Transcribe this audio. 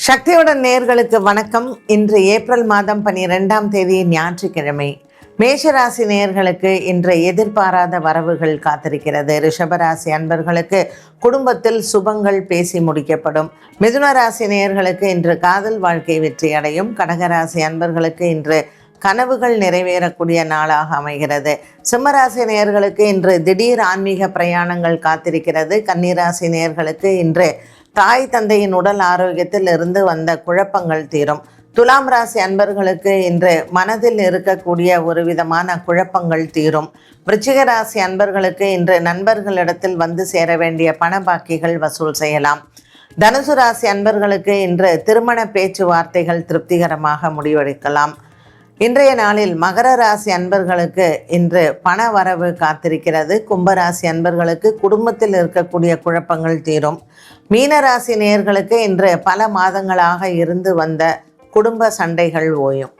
சக்தியுடன் நேயர்களுக்கு வணக்கம். இன்று ஏப்ரல் மாதம் 12ஆம் தேதி ஞாயிற்றுக்கிழமை. மேஷராசி நேயர்களுக்கு இன்று எதிர்பாராத வரவுகள் காத்திருக்கிறது. ரிஷபராசி அன்பர்களுக்கு குடும்பத்தில் சுபங்கள் பேசி முடிக்கப்படும். மிதுன ராசி நேயர்களுக்கு இன்று காதல் வாழ்க்கை வெற்றியடையும். கடகராசி அன்பர்களுக்கு இன்று கனவுகள் நிறைவேறக்கூடிய நாளாக அமைகிறது. சிம்மராசி நேயர்களுக்கு இன்று திடீர் ஆன்மீக பிரயாணங்கள் காத்திருக்கிறது. கன்னிராசி நேயர்களுக்கு இன்று தாய் தந்தையின் உடல் ஆரோக்கியத்தில் இருந்து வந்த குழப்பங்கள் தீரும். துலாம் ராசி அன்பர்களுக்கு இன்று மனதில் இருக்கக்கூடிய ஒரு விதமான குழப்பங்கள் தீரும். விருச்சிக ராசி அன்பர்களுக்கு இன்று நண்பர்களிடத்தில் வந்து சேர வேண்டிய பண பாக்கிகள் வசூல் செய்யலாம். தனுசு ராசி அன்பர்களுக்கு இன்று திருமண பேச்சுவார்த்தைகள் திருப்திகரமாக முடிவெடுக்கலாம். இன்றைய நாளில் மகர ராசி அன்பர்களுக்கு இன்று பண வரவு காத்திருக்கிறது. கும்பராசி அன்பர்களுக்கு குடும்பத்தில் இருக்கக்கூடிய குழப்பங்கள் தீரும். மீனராசி நேயர்களுக்கு இன்று பல மாதங்களாக இருந்து வந்த குடும்ப சண்டைகள் ஓயும்.